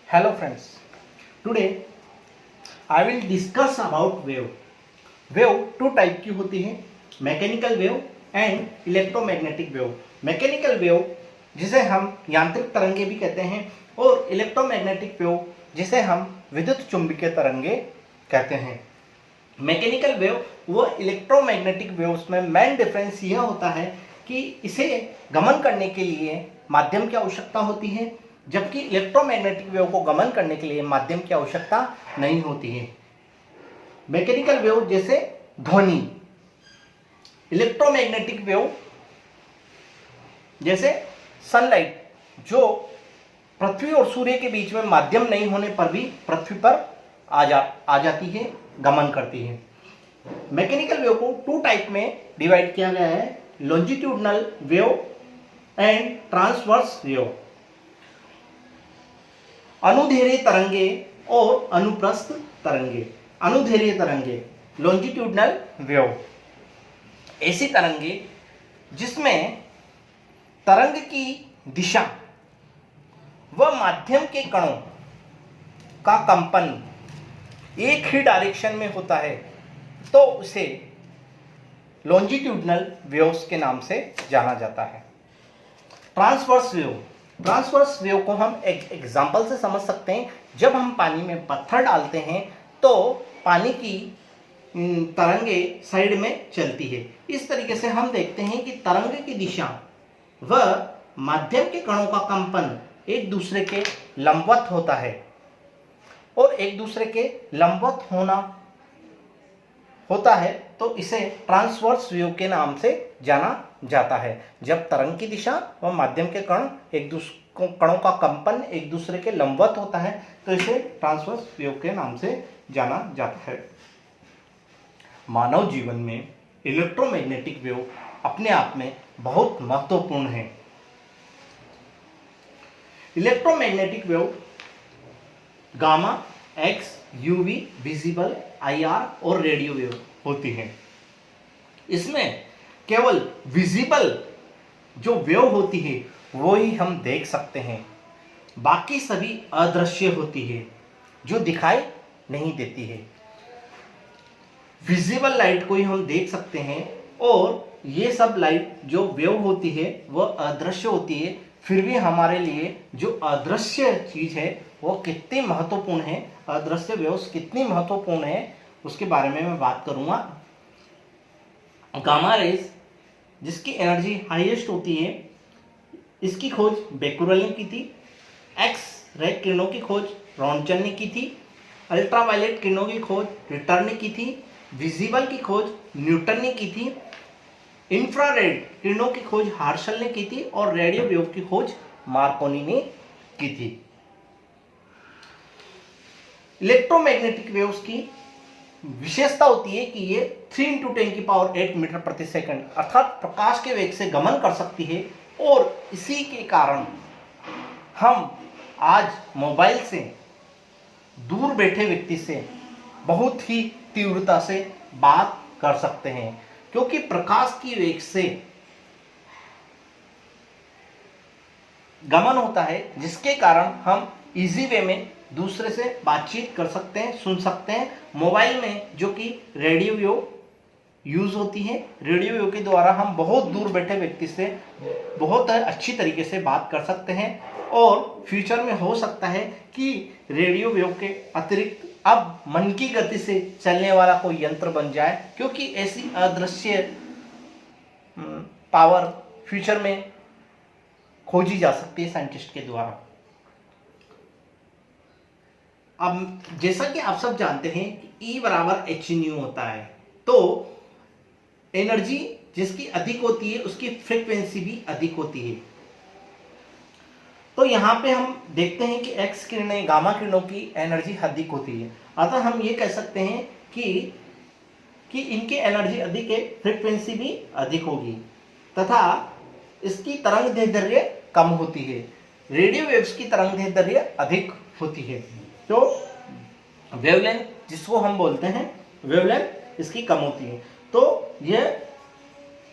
Hello friends, today I will discuss about wave. Wave two type की होती है, mechanical wave and electromagnetic wave. Mechanical wave जिसे हम यांत्रिक तरंगे भी कहते हैं और इलेक्ट्रोमैग्नेटिक वेव जिसे हम विद्युत चुंबकीय तरंगे कहते हैं। मैकेनिकल वेव व इलेक्ट्रोमैग्नेटिक वेव्स में मेन डिफरेंस यह होता है कि इसे गमन करने के लिए माध्यम की आवश्यकता होती है, जबकि इलेक्ट्रोमैग्नेटिक वेव को गमन करने के लिए माध्यम की आवश्यकता नहीं होती है। मैकेनिकल वेव जैसे ध्वनि, इलेक्ट्रोमैग्नेटिक वेव जैसे सनलाइट जो पृथ्वी और सूर्य के बीच में माध्यम नहीं होने पर भी पृथ्वी पर आ जाती है, गमन करती है। मैकेनिकल वेव को टू टाइप में डिवाइड किया गया है, longitudinal wave and transverse wave. अनुदैर्घ्य तरंगे और अनुप्रस्थ तरंगे। अनुदैर्घ्य तरंगे लॉन्जिट्यूडनल वेव ऐसी तरंगे जिसमें तरंग की दिशा व माध्यम के कणों का कंपन एक ही डायरेक्शन में होता है, तो उसे लॉन्जिट्यूडनल वेव्स के नाम से जाना जाता है। ट्रांसवर्स वेव, ट्रांसवर्स वेव को हम एक एग्जांपल से समझ सकते हैं। जब हम पानी में पत्थर डालते हैं तो पानी की तरंगे साइड में चलती है। इस तरीके से हम देखते हैं कि तरंग की दिशा व माध्यम के कणों का कंपन एक दूसरे के लंबवत होता है और एक दूसरे के लंबवत होता है, तो इसे ट्रांसवर्स वेव के नाम से जाना जाता है। जब तरंग की दिशा व माध्यम के कणों का कंपन एक दूसरे के लंबवत होता है, तो इसे ट्रांसवर्स वेव के नाम से जाना जाता है। मानव जीवन में इलेक्ट्रोमैग्नेटिक वेव अपने आप में बहुत महत्वपूर्ण है। Electromagnetic wave gamma, x, UV, visible, IR और रेडियो वेव होती है। इसमें केवल विजिबल जो वेव होती है वो ही हम देख सकते हैं, बाकी सभी अदृश्य होती है जो दिखाई नहीं देती है। विजिबल लाइट को ही हम देख सकते हैं और ये सब लाइट जो वेव होती है वह अदृश्य होती है। फिर भी हमारे लिए जो अदृश्य चीज है वो कितनी महत्वपूर्ण है, अदृश्य वेव्स कितनी महत्वपूर्ण है, उसके बारे में मैं बात करूंगा। गामा रेज जिसकी एनर्जी हाईएस्ट होती है, इसकी खोज बेकुरेल ने की थी। एक्स रे किरणों की खोज रॉन्टजन ने की थी। अल्ट्रावायलेट किरणों की खोज रिटर ने की थी। विजिबल की खोज न्यूटन ने की थी। इंफ्रारेड किरणों की खोज हार्शल ने की थी और रेडियो वेव की खोज मार्कोनी ने की थी। इलेक्ट्रोमैग्नेटिक वेव्स की विशेषता होती है कि ये 3 × 10⁸ मीटर प्रति सेकंड अर्थात प्रकाश के वेग से गमन कर सकती है, और इसी के कारण हम आज मोबाइल से दूर बैठे व्यक्ति से बहुत ही तीव्रता से बात कर सकते हैं, क्योंकि प्रकाश की वेग से गमन होता है, जिसके कारण हम इजी वे में दूसरे से बातचीत कर सकते हैं, सुन सकते हैं। मोबाइल में जो कि रेडियो वेव यूज होती है, रेडियो वेव के द्वारा हम बहुत दूर बैठे व्यक्ति से बहुत अच्छी तरीके से बात कर सकते हैं, और फ्यूचर में हो सकता है कि रेडियो वेव के अतिरिक्त अब मन की गति से चलने वाला कोई यंत्र बन जाए, क्योंकि ऐसी अदृश्य पावर फ्यूचर में खोजी जा सकती है साइंटिस्ट के द्वारा। अब जैसा कि आप सब जानते हैं कि E = h होता है, तो एनर्जी जिसकी अधिक होती है उसकी फ्रीक्वेंसी भी अधिक होती है। तो यहाँ पे हम देखते हैं कि एक्स किरणें, गामा किरणों की एनर्जी अधिक होती है, अतः हम ये कह सकते हैं कि इनकी एनर्जी अधिक है, फ्रीक्वेंसी भी अधिक होगी तथा इसकी तरंग दैर्ध्य कम होती है। रेडियो वेव्स की तरंग दैर्ध्य अधिक होती है, तो वेवलेंथ जिसको हम बोलते हैं वेवलेंथ इसकी कम होती है। तो यह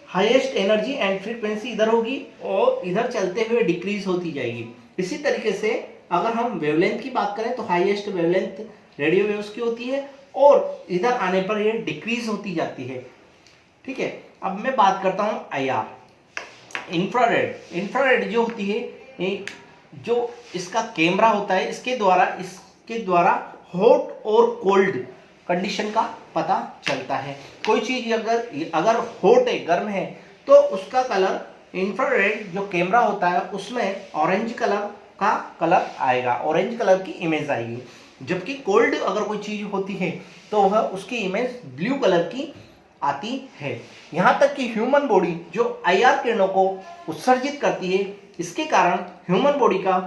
हाईएस्ट एनर्जी एंड फ्रीक्वेंसी इधर होगी और इधर चलते हुए डिक्रीज होती जाएगी। इसी तरीके से अगर हम वेवलेंथ की बात करें तो हाईएस्ट वेवलेंथ रेडियो वेव्स की होती है और इधर आने पर ये डिक्रीज होती जाती है। ठीक है, अब मैं बात करता हूं IR इंफ्रारेड। इंफ्रारेड जो होती है, जो इसका कैमरा होता है, इसके द्वारा हॉट और कोल्ड कंडीशन का पता चलता है। कोई चीज अगर हॉट है, गर्म है, तो उसका कलर इंफ्रारेड जो कैमरा होता है उसमें ऑरेंज कलर आएगा, ऑरेंज कलर की इमेज आएगी। जबकि कोल्ड अगर कोई चीज होती है तो वह उसकी इमेज ब्लू कलर की आती है। यहाँ तक कि ह्यूमन बॉडी जो IR किरणों को उत्सर्जित करती है, इसके कारण ह्यूमन बॉडी का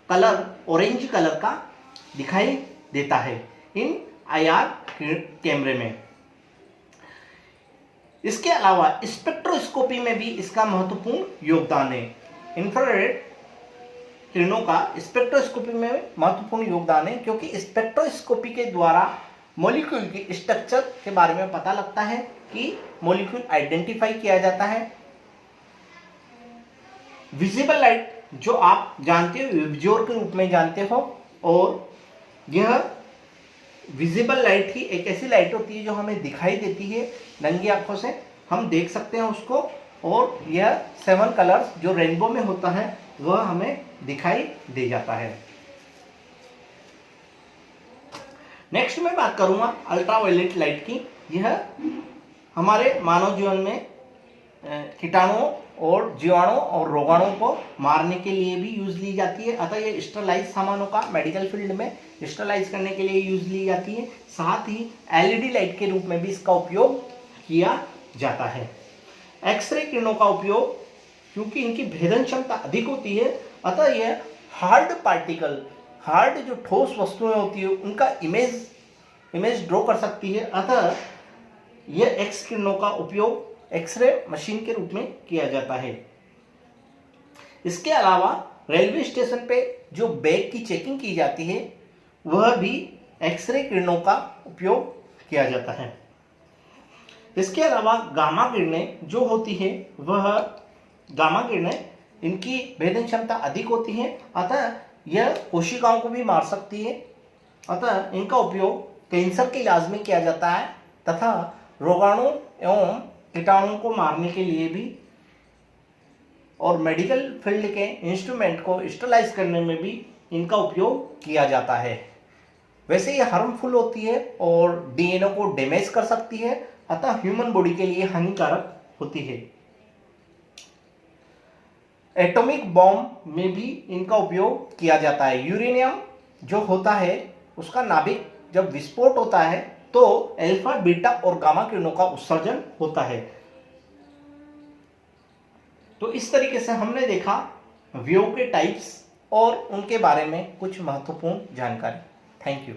कलर ऑरेंज कलर का दिखाई देता है इन IR कैमरे में। इसके अलावा स्पेक्ट्रोस्कोपी में भी इसका महत्वपूर्ण योगदान है। इंफ्रारेड किरणों का स्पेक्ट्रोस्कोपी में महत्वपूर्ण योगदान है, क्योंकि स्पेक्ट्रोस्कोपी के द्वारा मॉलिक्यूल की स्ट्रक्चर के बारे में पता लगता है कि मॉलिक्यूल आइडेंटिफाई किया जाता है। विजिबल लाइट जो आप जानते हो, विबज्योर के रूप में जानते हो, और यह विजिबल लाइट ही एक ऐसी लाइट होती है जो हमें दिखाई देती है नंगी आंखों से, हम देख सकते हैं उसको, और यह 7 कलर्स जो रेनबो में होता है वह हमें दिखाई दे जाता है। नेक्स्ट मैं बात करूंगा अल्ट्रावायलेट लाइट की। यह हमारे मानव जीवन में कीटाणुओं और जीवाणुओं और रोगाणुओं को मारने के लिए भी यूज ली जाती है। अतः ये स्टरलाइज सामानों का मेडिकल फील्ड में स्टरलाइज करने के लिए यूज ली जाती है। साथ ही LED लाइट के रूप में भी इसका उपयोग किया जाता है। एक्सरे किरणों का उपयोग, क्योंकि इनकी भेदन क्षमता अधिक होती है, अतः यह हार्ड पार्टिकल, हार्ड जो ठोस वस्तुएं होती है उनका इमेज ड्रॉ कर सकती है। अतः यह एक्स किरणों का उपयोग एक्सरे मशीन के रूप में किया जाता है। इसके अलावा रेलवे स्टेशन पे जो बैग की चेकिंग की जाती है वह भी एक्सरे किरणों का उपयोग किया जाता है। इसके अलावा गामा किरणें जो होती है, वह गामा किरणें इनकी भेदन क्षमता अधिक होती है, अतः यह कोशिकाओं को भी मार सकती है। अतः इनका उपयोग कैंसर के इलाज में किया जाता है तथा रोगाणु एवं कीटाणुओं को मारने के लिए भी, और मेडिकल फील्ड के इंस्ट्रूमेंट को स्टरलाइज करने में भी इनका उपयोग किया जाता है। वैसे ये हार्मफुल होती है और DNA को डैमेज कर सकती है, अतः ह्यूमन बॉडी के लिए हानिकारक होती है। एटॉमिक बॉम्ब में भी इनका उपयोग किया जाता है। यूरेनियम जो होता है उसका नाभिक जब विस्फोट होता है तो अल्फा, बीटा और गामा किरणों का उत्सर्जन होता है। तो इस तरीके से हमने देखा वेव के टाइप्स और उनके बारे में कुछ महत्वपूर्ण जानकारी। Thank you.